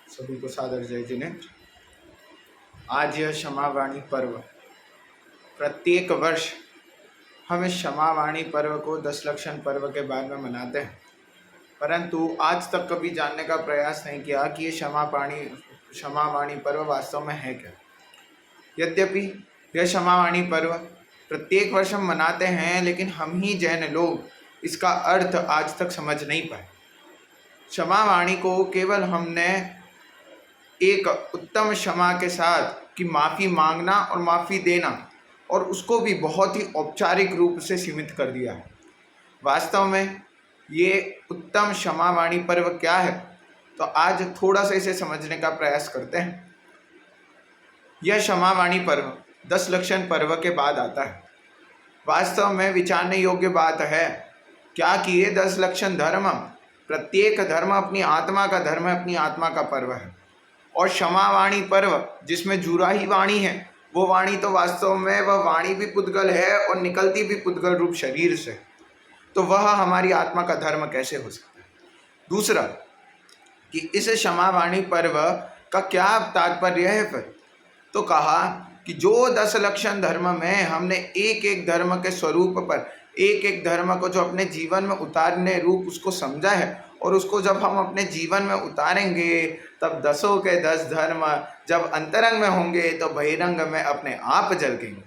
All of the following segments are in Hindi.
सभी को सादर जय जिन्हें। आज यह क्षमावाणी पर्व, प्रत्येक वर्ष हम इस क्षमावाणी पर्व को 10 लक्षण पर्व के बाद में मनाते हैं, परंतु आज तक कभी जानने का प्रयास नहीं किया कि ये क्षमावाणी पर्व वास्तव में है क्या। यद्यपि यह क्षमावाणी पर्व प्रत्येक वर्ष हम मनाते हैं, लेकिन हम ही जैन लोग इसका अर्थ आज तक समझ नहीं पाए। क्षमावाणी को केवल हमने एक उत्तम क्षमा के साथ कि माफ़ी मांगना और माफ़ी देना, और उसको भी बहुत ही औपचारिक रूप से सीमित कर दिया है। वास्तव में ये उत्तम क्षमावाणी पर्व क्या है, तो आज थोड़ा सा इसे समझने का प्रयास करते हैं। यह क्षमावाणी पर्व 10 लक्षण पर्व के बाद आता है। वास्तव में विचारने योग्य बात है क्या कि ये 10 लक्षण धर्म, प्रत्येक धर्म अपनी आत्मा का धर्म है, अपनी आत्मा का पर्व है। और क्षमावाणी पर्व जिसमें जुराही वाणी है, वो वाणी तो वास्तव में वह वाणी भी पुद्गल है और निकलती भी पुद्गल रूप शरीर से, तो वह हमारी आत्मा का धर्म कैसे हो सकता है। दूसरा कि इस क्षमावाणी पर्व का क्या तात्पर्य है फिर, तो कहा कि जो 10 लक्षण धर्म में हमने एक एक धर्म के स्वरूप पर, एक एक धर्म को जो अपने जीवन में उतारने रूप उसको समझा है, और उसको जब हम अपने जीवन में उतारेंगे तब 10 के 10 धर्म जब अंतरंग में होंगे तो बहिरंग में अपने आप झलकेंगे।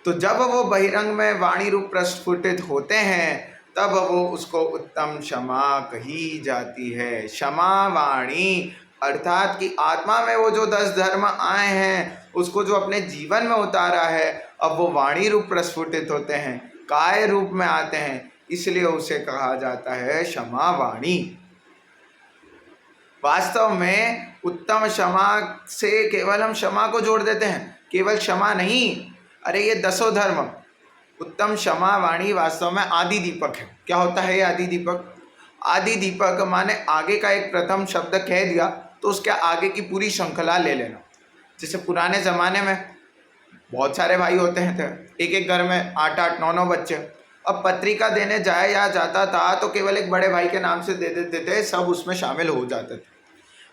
तो जब वो बहिरंग में वाणी रूप प्रस्फुटित होते हैं तब वो उसको उत्तम क्षमा कही जाती है। क्षमा वाणी अर्थात कि आत्मा में वो जो 10 धर्म आए हैं उसको जो अपने जीवन में उतारा है, अब वो वाणी रूप प्रस्फुटित होते हैं, काय रूप में आते हैं, इसलिए उसे कहा जाता है क्षमा वाणी। वास्तव में उत्तम क्षमा से केवल हम क्षमा को जोड़ देते हैं, केवल क्षमा नहीं, अरे ये 10 धर्म। उत्तम क्षमा वाणी वास्तव में आदि दीपक है। क्या होता है ये आदि दीपक? आदि दीपक माने आगे का एक प्रथम शब्द कह दिया तो उसके आगे की पूरी श्रृंखला ले लेना। जैसे पुराने ज़माने में बहुत सारे भाई होते हैं, एक एक घर में 8-8, 9-9 बच्चे। अब पत्रिका देने जाता था तो केवल एक बड़े भाई के नाम से दे देते थे, सब उसमें शामिल हो जाते थे।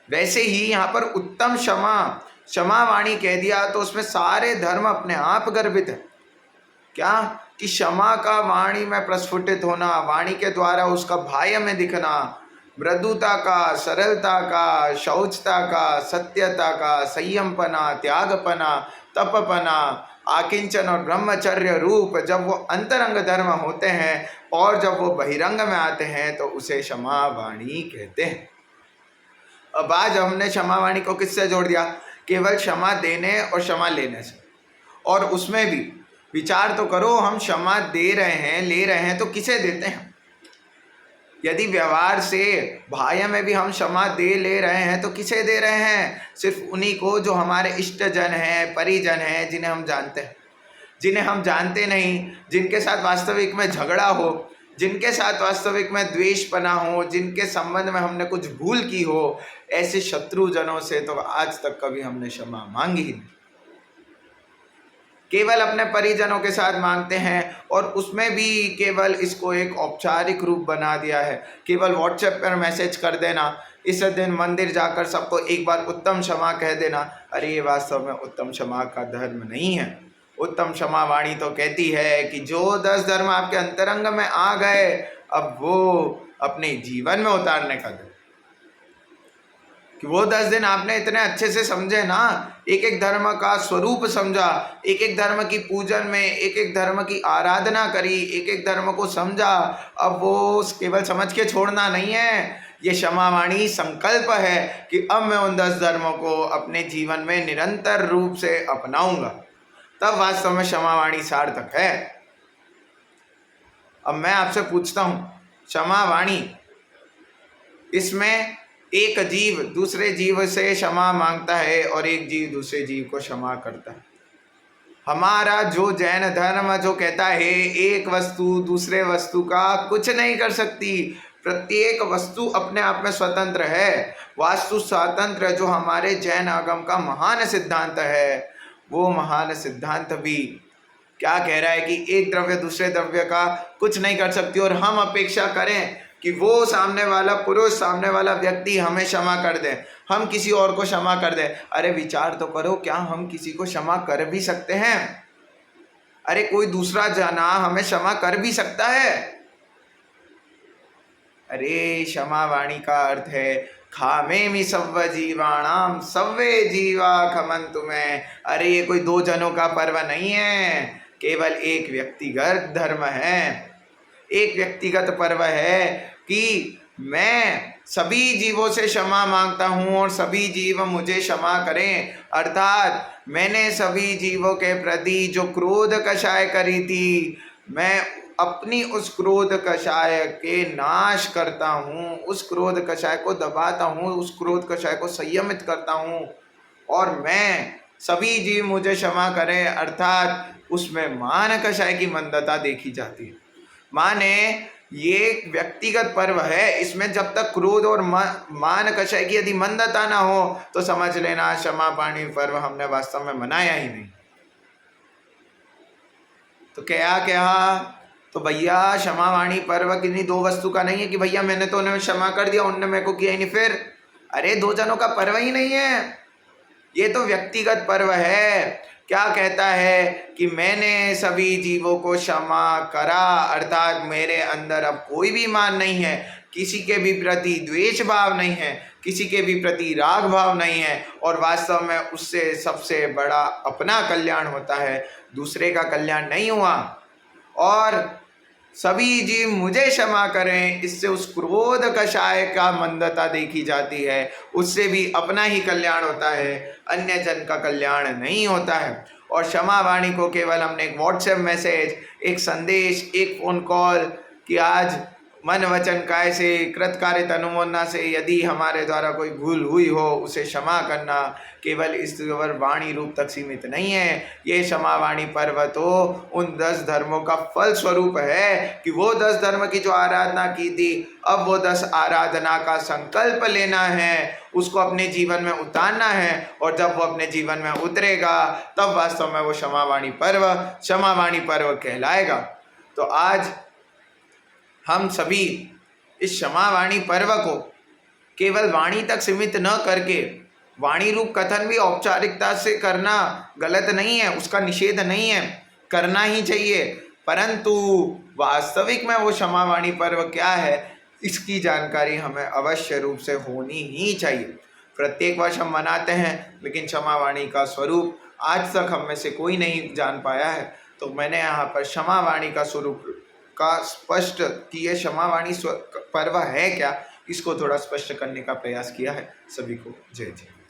वैसे ही यहाँ पर उत्तम क्षमा वाणी कह दिया तो उसमें सारे धर्म अपने आप गर्भित है। क्या कि क्षमा का वाणी में प्रस्फुटित होना, वाणी के द्वारा उसका बाह्य में दिखना, मृदुता का, सरलता का, शौचता का, सत्यता का, संयमपना, त्यागपना, तपपना, आकिंचन और ब्रह्मचर्य रूप जब वो अंतरंग धर्म होते हैं और जब वो बहिरंग में आते हैं तो उसे क्षमा वाणी कहते हैं। अब आज हमने क्षमा वाणी को किससे जोड़ दिया? केवल क्षमा देने और क्षमा लेने से। और उसमें भी विचार तो करो, हम क्षमा दे रहे हैं, ले रहे हैं तो किसे देते हैं? यदि व्यवहार से बाह्य में भी हम क्षमा दे ले रहे हैं तो किसे दे रहे हैं? सिर्फ उन्हीं को जो हमारे इष्टजन हैं, परिजन हैं, जिन्हें हम जानते हैं। जिन्हें हम जानते नहीं, जिनके साथ वास्तविक में झगड़ा हो, जिनके साथ वास्तविक में द्वेषपना हो, जिनके संबंध में हमने कुछ भूल की हो, ऐसे शत्रुजनों से तो आज तक कभी हमने क्षमा मांगी ही नहीं। केवल अपने परिजनों के साथ मांगते हैं, और उसमें भी केवल इसको एक औपचारिक रूप बना दिया है। केवल व्हाट्सएप पर मैसेज कर देना, इस दिन मंदिर जाकर सबको एक बार उत्तम क्षमा कह देना। अरे ये वास्तव में उत्तम क्षमा का धर्म नहीं है। उत्तम क्षमा वाणी तो कहती है कि जो 10 धर्म आपके अंतरंग में आ गए, अब वो अपने जीवन में उतारने का धर्म, कि वो 10 दिन आपने इतने अच्छे से समझे ना, एक एक धर्म का स्वरूप समझा, एक एक धर्म की पूजन में एक एक धर्म की आराधना करी, एक एक धर्म को समझा। अब वो केवल समझ के छोड़ना नहीं है, ये क्षमावाणी संकल्प है कि अब मैं उन 10 धर्मों को अपने जीवन में निरंतर रूप से अपनाऊंगा, तब वास्तव में क्षमावाणी सार्थक है। अब मैं आपसे पूछता हूँ, क्षमावाणी, इसमें एक जीव दूसरे जीव से क्षमा मांगता है और एक जीव दूसरे जीव को क्षमा करता है। हमारा जो जैन धर्म जो कहता है एक वस्तु दूसरे वस्तु का कुछ नहीं कर सकती, प्रत्येक वस्तु अपने आप में स्वतंत्र है। वास्तु स्वातंत्र जो हमारे जैन आगम का महान सिद्धांत है, वो महान सिद्धांत भी क्या कह रहा है कि एक द्रव्य दूसरे द्रव्य का कुछ नहीं कर सकती, और हम अपेक्षा करें कि वो सामने वाला पुरुष, सामने वाला व्यक्ति हमें क्षमा कर दे, हम किसी और को क्षमा कर दे। अरे विचार तो करो, क्या हम किसी को क्षमा कर भी सकते हैं? अरे कोई दूसरा जना हमें क्षमा कर भी सकता है? अरे क्षमा वाणी का अर्थ है खामेमि सव्व जीवाणाम सव्वे जीवा खमन्तु मैं। अरे ये कोई दो जनों का पर्व नहीं है, केवल एक व्यक्तिगत धर्म है, एक व्यक्तिगत पर्व है कि मैं सभी जीवों से क्षमा मांगता हूँ और सभी जीव मुझे क्षमा करें। अर्थात मैंने सभी जीवों के प्रति जो क्रोध कषाय करी थी, मैं अपनी उस क्रोध कषाय के नाश करता हूँ, उस क्रोध कषाय को दबाता हूँ, उस क्रोध कषाय को संयमित करता हूँ और मैं सभी जीव मुझे क्षमा करें। अर्थात उसमें मान कषाय की मंदता देखी जाती है। माने ये व्यक्तिगत पर्व है, इसमें जब तक क्रोध और मान कषाय की यदि मंदता ना हो तो समझ लेना क्षमा वाणी पर्व हमने वास्तव में मनाया ही नहीं। तो क्या क्या तो भैया क्षमा वाणी पर्व किन्हीं दो वस्तु का नहीं है कि भैया मैंने तो उन्हें क्षमा कर दिया, उनने मेरे को किया ही नहीं। फिर अरे दो जनों का पर्व ही नहीं है, ये तो व्यक्तिगत पर्व है। क्या कहता है कि मैंने सभी जीवों को क्षमा करा, अर्थात मेरे अंदर अब कोई भी मान नहीं है, किसी के भी प्रति द्वेष भाव नहीं है, किसी के भी प्रति राग भाव नहीं है और वास्तव में उससे सबसे बड़ा अपना कल्याण होता है, दूसरे का कल्याण नहीं हुआ। और सभी जीव मुझे क्षमा करें, इससे उस क्रोध कषाय का मंदता देखी जाती है, उससे भी अपना ही कल्याण होता है, अन्य जन का कल्याण नहीं होता है। और क्षमा वाणी को केवल हमने एक व्हाट्सएप मैसेज, एक संदेश, एक फ़ोन कॉल कि आज मन वचन काय से कृत कार्य तनुमोना से यदि हमारे द्वारा कोई भूल हुई हो उसे क्षमा करना, केवल इस वाणी रूप तक सीमित नहीं है। ये क्षमा वाणी पर्व तो उन 10 धर्मों का फल स्वरूप है कि वो 10 धर्म की जो आराधना की थी, अब वो 10 आराधना का संकल्प लेना है, उसको अपने जीवन में उतारना है और जब वो अपने जीवन में उतरेगा तब वास्तव में वो क्षमा वाणी पर्व कहलाएगा। तो आज हम सभी इस क्षमा वाणी पर्व को केवल वाणी तक सीमित न करके, वाणी रूप कथन भी औपचारिकता से करना गलत नहीं है, उसका निषेध नहीं है, करना ही चाहिए, परंतु वास्तविक में वो क्षमा वाणी पर्व क्या है इसकी जानकारी हमें अवश्य रूप से होनी ही चाहिए। प्रत्येक वर्ष हम मनाते हैं, लेकिन क्षमा वाणी का स्वरूप आज तक हम में से कोई नहीं जान पाया है। तो मैंने यहाँ पर क्षमा वाणी का स्वरूप का स्पष्ट कि ये क्षमा वाणी पर्व है क्या, इसको थोड़ा स्पष्ट करने का प्रयास किया है। सभी को जय जय।